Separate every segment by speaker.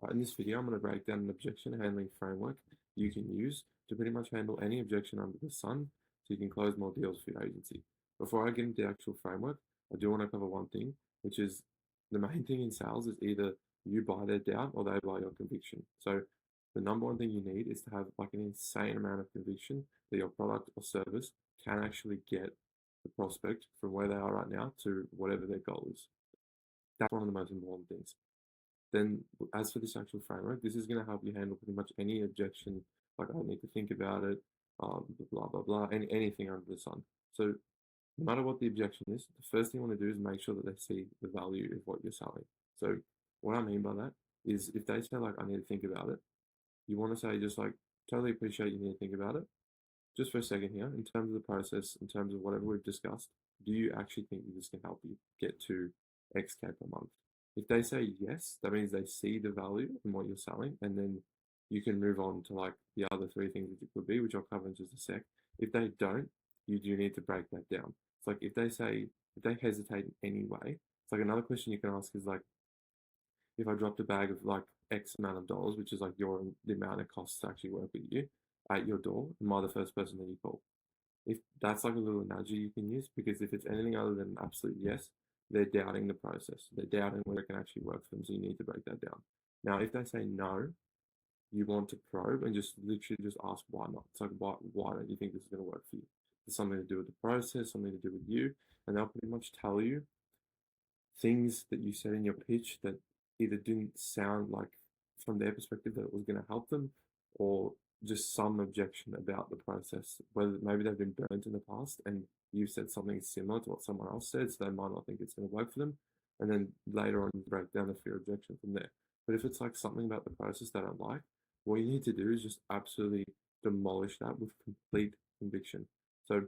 Speaker 1: Right, in this video, I'm going to break down an objection handling framework you can use to pretty much handle any objection under the sun so you can close more deals for your agency. Before I get into the actual framework, I do want to cover one thing, which is the main thing in sales is either you buy their doubt or they buy your conviction. So the number one thing you need is to have like an insane amount of conviction that your product or service can actually get the prospect from where they are right now to whatever their goal is. That's one of the most important things. Then as for this actual framework, this is going to help you handle pretty much any objection, like I need to think about it, blah, blah, blah, anything under the sun. So no matter what the objection is, the first thing you want to do is make sure that they see the value of what you're selling. So what I mean by that is if they say like, I need to think about it, you want to say just like, totally appreciate you need to think about it. Just for a second here, in terms of the process, in terms of whatever we've discussed, do you actually think that this can help you get to X K per month? If they say yes, that means they see the value in what you're selling, and then you can move on to like the other three things that it could be, which I'll cover in just a sec. If they don't, you do need to break that down. It's like if they hesitate in any way, it's like another question you can ask is like, if I dropped a bag of like X amount of dollars, which is like the amount it costs to actually work with you at your door, am I the first person that you call? If that's like a little analogy you can use, because if it's anything other than an absolute yes, they're doubting the process. They're doubting whether it can actually work for them. So you need to break that down. Now, if they say no, you want to probe and just literally just ask why not. It's like, why don't you think this is going to work for you? There's something to do with the process, something to do with you. And they'll pretty much tell you things that you said in your pitch that either didn't sound like from their perspective that it was going to help them, or just some objection about the process, whether maybe they've been burnt in the past and you said something similar to what someone else said, so they might not think it's going to work for them, and then later on break down the fear objection from there. But if it's like something about the process they don't like, what you need to do is just absolutely demolish that with complete conviction. So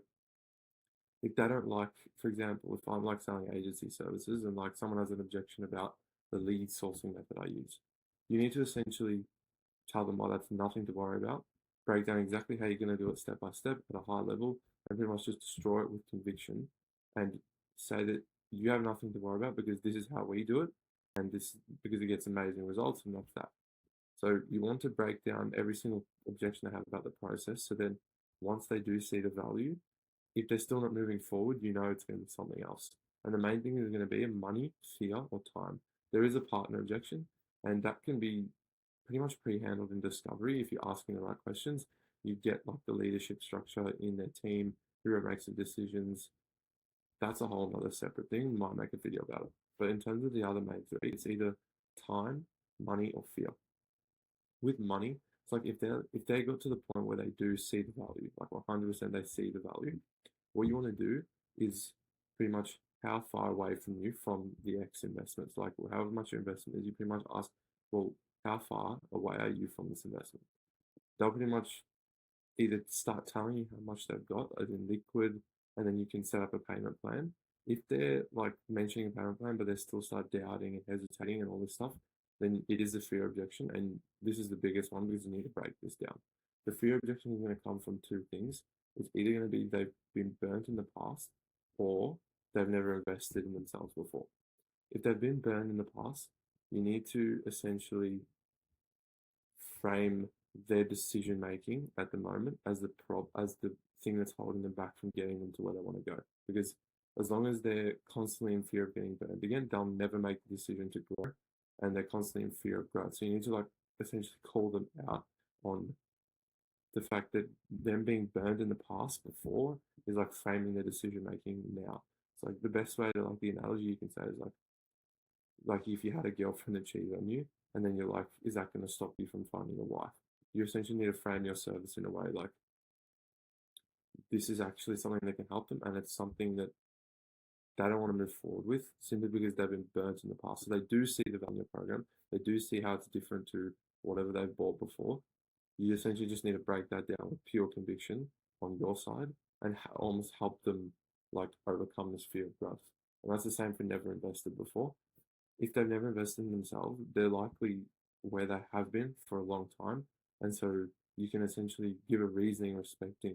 Speaker 1: if they don't like, for example, if I'm like selling agency services and like someone has an objection about the lead sourcing method I use, you need to essentially tell them why that's nothing to worry about, break down exactly how you're going to do it step by step at a high level, and pretty much just destroy it with conviction and say that you have nothing to worry about because this is how we do it, and this because it gets amazing results, and that's that. So you want to break down every single objection they have about the process. So then once they do see the value, if they're still not moving forward, you know it's going to be something else. And the main thing is going to be money, fear, or time. There is a partner objection, and that can be pretty much pre-handled in discovery. If you're asking the right questions, you get like the leadership structure in their team, who makes the decisions. That's a whole other separate thing. Might make a video about it. But in terms of the other main three, it's either time, money, or fear. With money, it's like if they got to the point where they do see the value, like 100% they see the value, what you want to do is pretty much how far away from you from the X investments, like however much your investment is, you pretty much ask, well, how far away are you from this investment? They'll pretty much either start telling you how much they've got as in liquid, and then you can set up a payment plan. If they're like mentioning a payment plan, but they still start doubting and hesitating and all this stuff, then it is a fear objection. And this is the biggest one because you need to break this down. The fear objection is going to come from two things. It's either going to be they've been burnt in the past or they've never invested in themselves before. If they've been burned in the past, you need to essentially frame their decision making at the moment as the thing that's holding them back from getting them to where they want to go. Because as long as they're constantly in fear of getting burned again, they'll never make the decision to grow, and they're constantly in fear of growth. So you need to like essentially call them out on the fact that them being burned in the past before is like framing their decision making now. It's like the best way to like the analogy you can say is like if you had a girlfriend that cheated on you, and then you're like, is that going to stop you from finding a wife? You essentially need to frame your service in a way like this is actually something that can help them, and it's something that they don't want to move forward with simply because they've been burnt in the past. So they do see the value program, they do see how it's different to whatever they've bought before. You essentially just need to break that down with pure conviction on your side and almost help them like overcome this fear of growth. And that's the same for never invested before. If they've never invested in themselves, they're likely where they have been for a long time. And so you can essentially give a reasoning respecting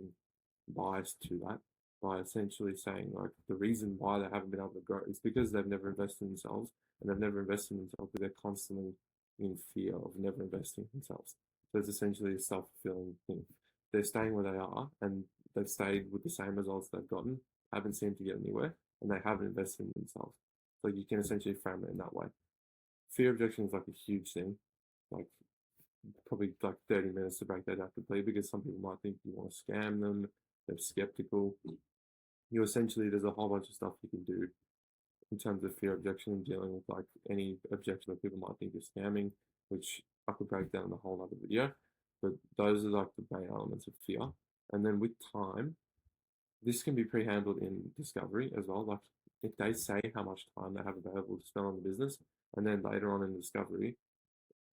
Speaker 1: bias to that by essentially saying like the reason why they haven't been able to grow is because they've never invested in themselves, and they've never invested in themselves because they're constantly in fear of never investing in themselves. So it's essentially a self-fulfilling thing. They're staying where they are and they've stayed with the same results they've gotten, haven't seemed to get anywhere, and they haven't invested in themselves. So you can essentially frame it in that way. Fear objection is like a huge thing, like probably like 30 minutes to break that down completely because some people might think you want to scam them, they're skeptical. You essentially, there's a whole bunch of stuff you can do in terms of fear objection and dealing with like any objection that people might think is scamming, which I could break down in a whole other video. But those are like the main elements of fear. And then with time, this can be pre-handled in discovery as well. Like if they say how much time they have available to spend on the business, and then later on in discovery,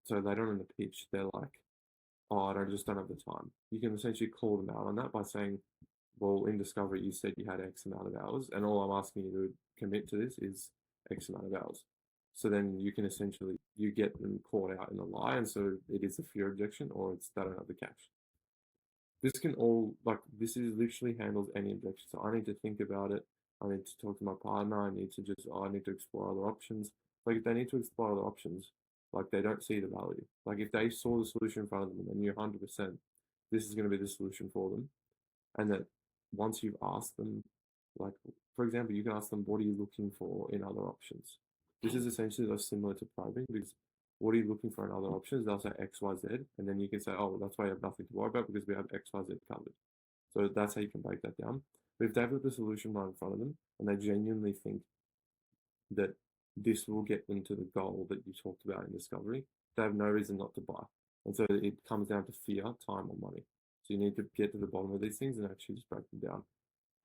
Speaker 1: so later on in the pitch, they're like, "Oh, I just don't have the time." You can essentially call them out on that by saying, "Well, in discovery, you said you had X amount of hours, and all I'm asking you to commit to this is X amount of hours." So then you can essentially you get them caught out in a lie, and so it is a fear objection, or it's they don't have the cash. This can all like this is literally handles any objection. So I need to think about it. I need to talk to my partner. I need to just I need to explore other options. Like if they need to explore other options, like they don't see the value. Like if they saw the solution in front of them and knew 100% this is going to be the solution for them, and that once you've asked them, like for example, you can ask them, "What are you looking for in other options?" This is essentially similar to probing because what are you looking for in other options? They'll say X, Y, Z, and then you can say, "Oh, that's why you have nothing to worry about because we have X, Y, Z covered." So that's how you can break that down. But if they've got the solution right in front of them and they genuinely think that this will get them to the goal that you talked about in discovery, they have no reason not to buy. And so it comes down to fear, time, or money. So you need to get to the bottom of these things and actually just break them down.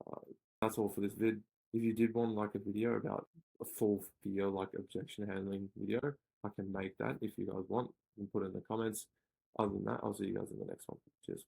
Speaker 1: Uh, that's all for this vid. If you did want like a video about a full fear like objection handling video, I can make that if you guys want and put it in the comments. Other than that, I'll see you guys in the next one. Cheers.